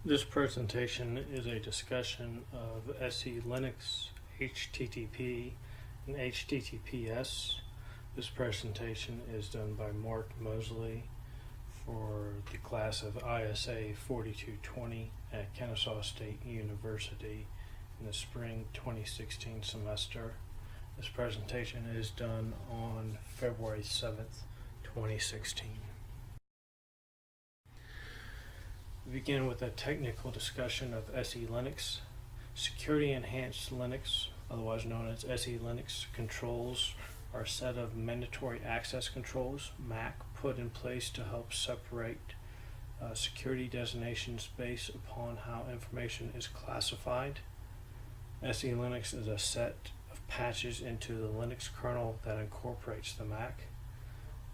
This presentation is a discussion of SELinux HTTP and HTTPS. This presentation is done by Mark Mosley for the class of ISA 4220 at Kennesaw State University in the spring 2016 semester. This presentation is done on February 7th, 2016. We begin with a technical discussion of SELinux. Security Enhanced Linux, otherwise known as SELinux controls, are a set of mandatory access controls, MAC, put in place to help separate security designations based upon how information is classified. SELinux is a set of patches into the Linux kernel that incorporates the MAC.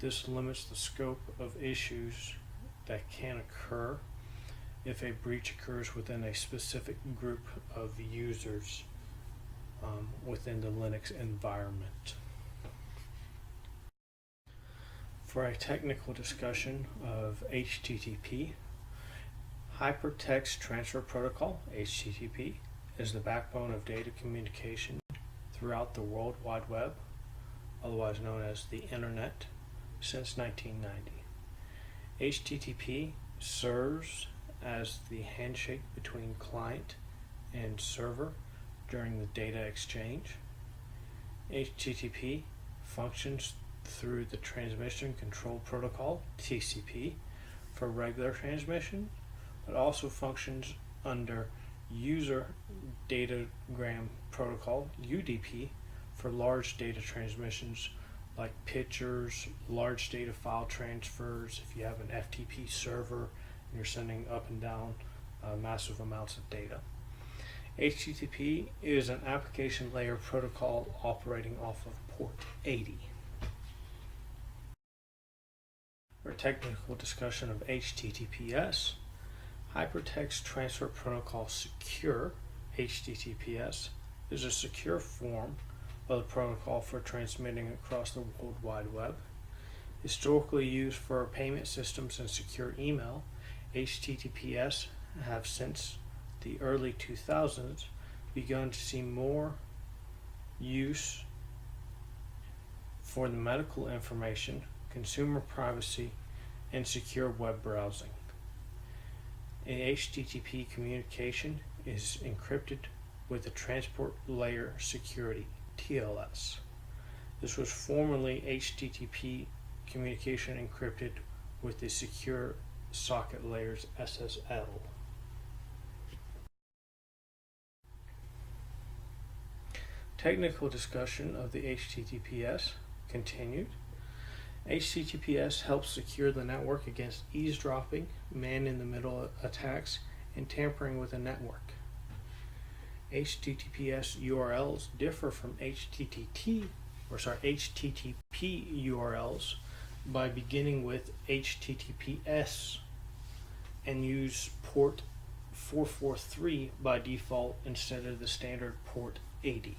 This limits the scope of issues that can occur if a breach occurs within a specific group of users within the Linux environment. For a technical discussion of HTTP, Hypertext Transfer Protocol, HTTP, is the backbone of data communication throughout the World Wide Web, otherwise known as the Internet, since 1990. HTTP serves as the handshake between client and server during the data exchange. HTTP functions through the Transmission Control Protocol, TCP, for regular transmission, but also functions under User Datagram Protocol, UDP, for large data transmissions like pictures, large data file transfers, if you have an FTP server, you're sending up and down massive amounts of data. HTTP is an application layer protocol operating off of port 80. For technical discussion of HTTPS, Hypertext Transfer Protocol Secure, HTTPS, is a secure form of the protocol for transmitting across the World Wide Web. Historically used for payment systems and secure email, HTTPS have since the early 2000s begun to see more use for the medical information, consumer privacy, and secure web browsing. A HTTP communication is encrypted with the Transport Layer Security, TLS. This was formerly HTTP communication encrypted with the Secure Socket Layers, SSL. Technical discussion of the HTTPS continued. HTTPS helps secure the network against eavesdropping, man-in-the-middle attacks, and tampering with a network. HTTPS URLs differ from HTTP URLs by beginning with HTTPS and use port 443 by default instead of the standard port 80.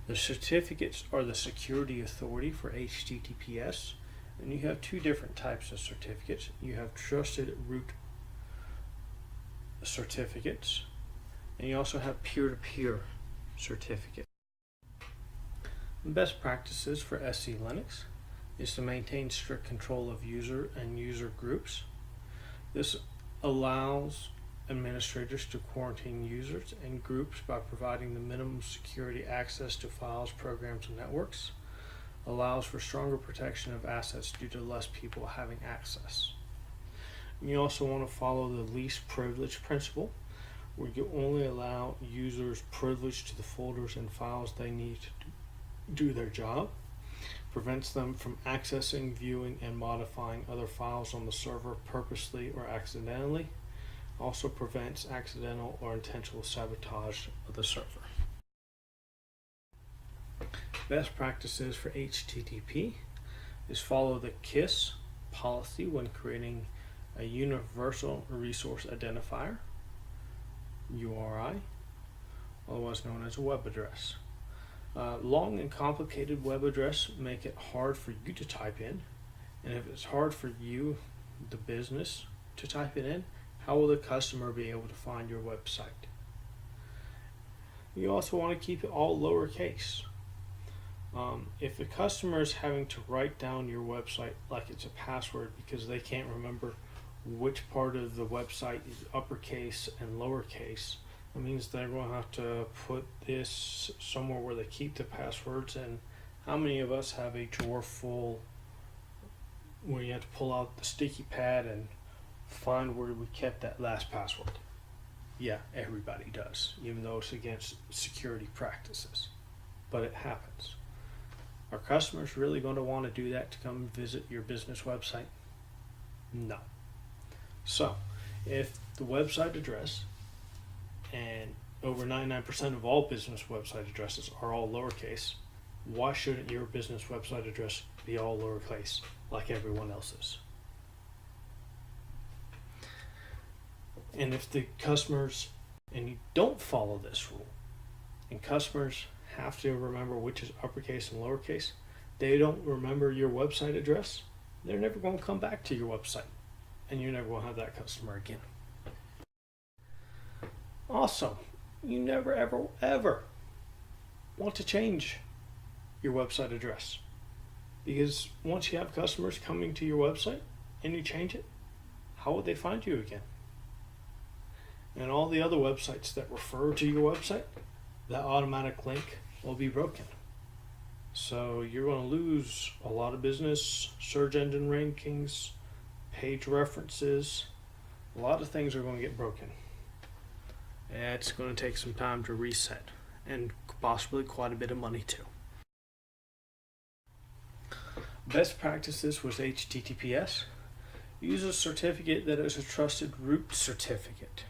The certificates are the security authority for HTTPS, and you have two different types of certificates. You have trusted root certificates, and you also have peer-to-peer certificates. Best practices for SELinux is to maintain strict control of user and user groups. This allows administrators to quarantine users and groups by providing the minimum security access to files, programs, and networks. Allows for stronger protection of assets due to less people having access. And you also want to follow the least privilege principle, where you only allow users privilege to the folders and files they need to do their job. Prevents them from accessing, viewing, and modifying other files on the server purposely or accidentally. Also prevents accidental or intentional sabotage of the server. Best practices for HTTP is follow the KISS policy when creating a Universal Resource Identifier, URI, otherwise known as a web address. Long and complicated web address make it hard for you to type in, and if it's hard for you, the business, to type it in, How will the customer be able to find your website? You also want to keep it all lowercase. If the customer is having to write down your website like it's a password because they can't remember which part of the website is uppercase and lowercase, it means they're going to have to put this somewhere where they keep the passwords. And how many of us have a drawer full where you have to pull out the sticky pad and find where we kept that last password? Yeah, everybody does, even though it's against security practices. But it happens. Are customers really going to want to do that to come visit your business website? No. So, if the website address, and over 99% of all business website addresses are all lowercase, why shouldn't your business website address be all lowercase like everyone else's? And if the customers, and you don't follow this rule, and customers have to remember which is uppercase and lowercase, they don't remember your website address, they're never going to come back to your website, and you're never going to have that customer again. Also, you never ever want to change your website address, because once you have customers coming to your website and you change it, how would they find you again? And all the other websites that refer to your website, that automatic link will be broken. So you're going to lose a lot of business, search engine rankings, page references. A lot of things are going to get broken. And it's going to take some time to reset, and possibly quite a bit of money too. Best practices with HTTPS. Use a certificate that is a trusted root certificate.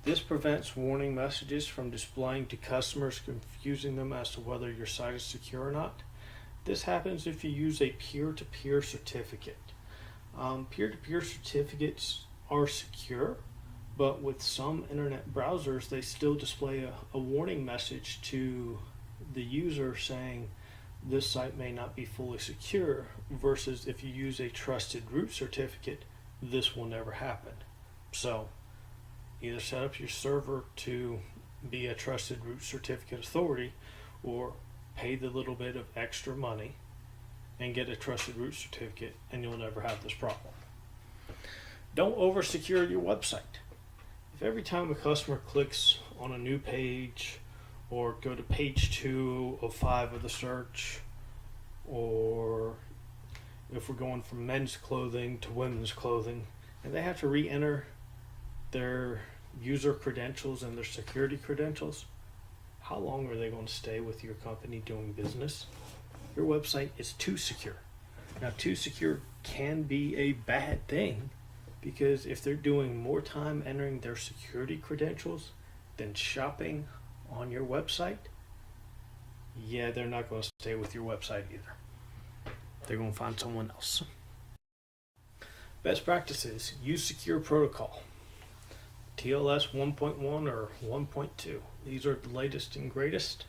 This prevents warning messages from displaying to customers, confusing them as to whether your site is secure or not. This happens if you use a peer-to-peer certificate. Peer-to-peer certificates are secure, but with some internet browsers, they still display a warning message to the user saying this site may not be fully secure, versus if you use a trusted root certificate, this will never happen. So either set up your server to be a trusted root certificate authority, or pay the little bit of extra money and get a trusted root certificate, and you'll never have this problem. Don't over-secure your website. If every time a customer clicks on a new page, or go to page 2 of 5 of the search, or if we're going from men's clothing to women's clothing, and they have to re-enter their user credentials and their security credentials, how long are they going to stay with your company doing business? Your website is too secure. Now, too secure can be a bad thing, because if they're doing more time entering their security credentials than shopping on your website, yeah, they're not going to stay with your website either. They're going to find someone else. Best practices: use secure protocol. TLS 1.1 or 1.2. These are the latest and greatest.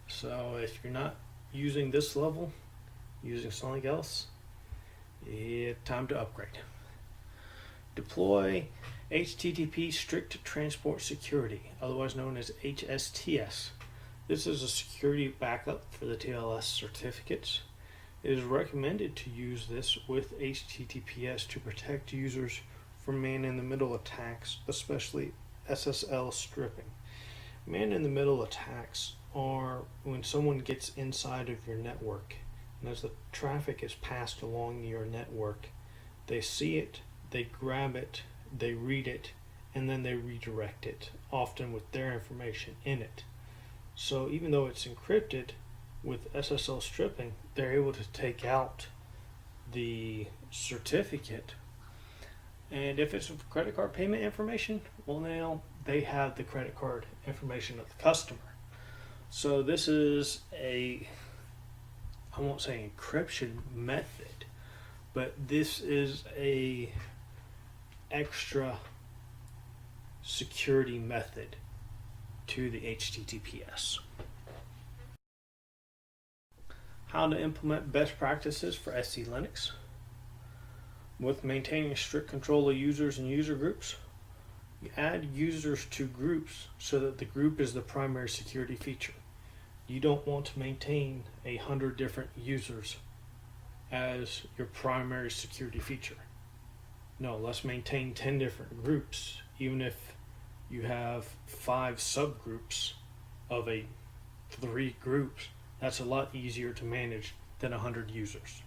So if you're not using this level, using something else, it's time to upgrade. Deploy HTTP Strict Transport Security, otherwise known as HSTS. This is a security backup for the TLS certificates. It is recommended to use this with HTTPS to protect users from man-in-the-middle attacks, especially SSL stripping. Man-in-the-middle attacks are when someone gets inside of your network, and as the traffic is passed along your network, they see it, they grab it, they read it, and then they redirect it, often with their information in it. So even though it's encrypted, with SSL stripping, they're able to take out the certificate. And if it's credit card payment information, well, now they have the credit card information of the customer. So this is I won't say encryption method, but this is a extra security method to the HTTPS. How to implement best practices for SELinux. With maintaining strict control of users and user groups, You add users to groups so that the group is the primary security feature. You don't want to maintain 100 different users as your primary security feature. No, let's maintain 10 different groups, even if you have 5 subgroups of 3 groups. That's a lot easier to manage than 100 users.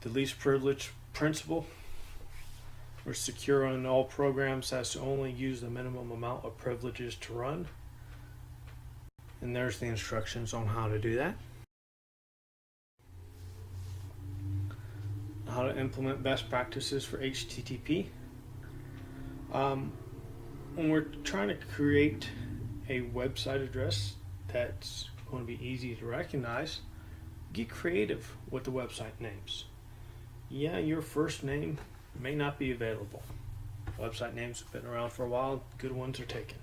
The least privilege principle. We're secure on all programs has to only use the minimum amount of privileges to run. And there's the instructions on how to do that. How to implement best practices for HTTP. When we're trying to create a website address that's going to be easy to recognize, get creative with the website names. Yeah, your first name may not be available. Website names have been around for a while, good ones are taken.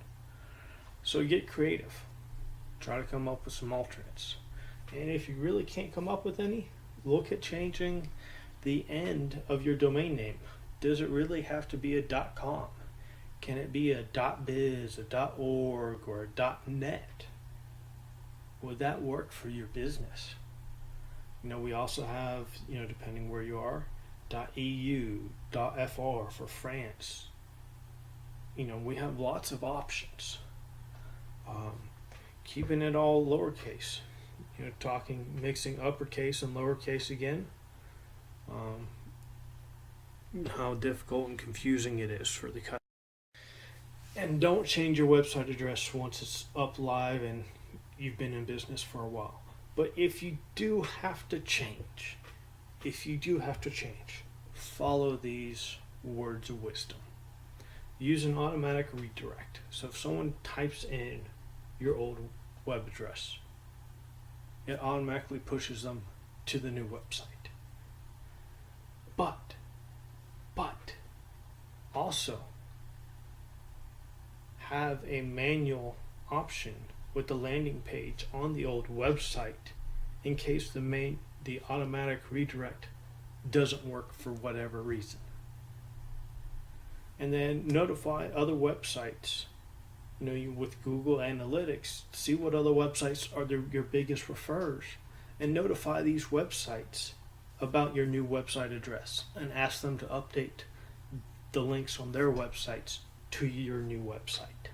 So get creative. Try to come up with some alternates. And if you really can't come up with any, look at changing the end of your domain name. Does it really have to be a .com? Can it be a .biz, a .org, or a .net? Would that work for your business? We also have, depending where you are, .eu, .fr for France. We have lots of options. Keeping it all lowercase. Mixing uppercase and lowercase again. How difficult and confusing it is for the customer. And don't change your website address once it's up live and you've been in business for a while. But if you do have to change, follow these words of wisdom. Use an automatic redirect. So if someone types in your old web address, it automatically pushes them to the new website. But also have a manual option with the landing page on the old website in case the automatic redirect doesn't work for whatever reason. And then notify other websites. With Google Analytics, see what other websites are your biggest referrers, and notify these websites about your new website address and ask them to update the links on their websites to your new website.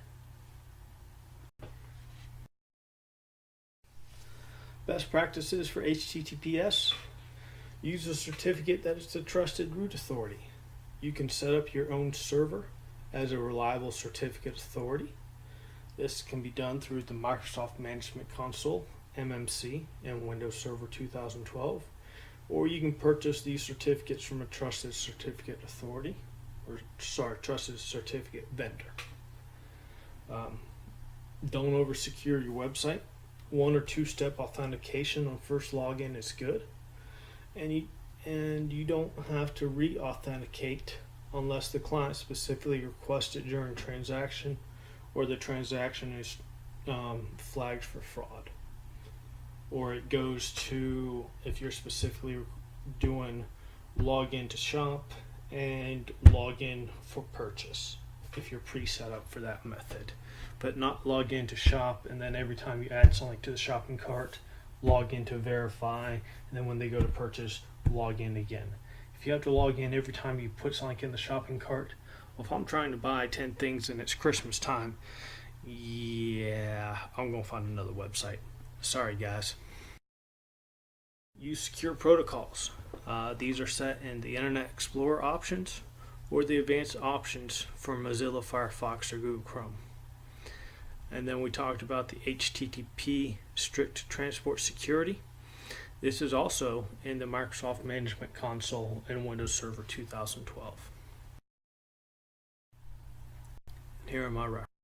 Best practices for HTTPS. Use a certificate that is the trusted root authority. You can set up your own server as a reliable certificate authority. This can be done through the Microsoft Management Console, MMC, and Windows Server 2012. Or you can purchase these certificates from a trusted certificate authority, trusted certificate vendor. Don't over-secure your website. 1 or 2 step authentication on first login is good. And you don't have to re-authenticate unless the client specifically requests it during transaction or the transaction is flagged for fraud. Or it goes to, if you're specifically doing login to shop and login for purchase, if you're pre-set up for that method. But not log in to shop and then every time you add something to the shopping cart, log in to verify, and then when they go to purchase, log in again. If you have to log in every time you put something in the shopping cart, well, if I'm trying to buy 10 things and it's Christmas time, yeah, I'm going to find another website. Sorry, guys. Use secure protocols. These are set in the Internet Explorer options or the advanced options for Mozilla Firefox or Google Chrome. And then we talked about the HTTP strict transport security. This is also in the Microsoft Management Console and Windows Server 2012. Here are my references.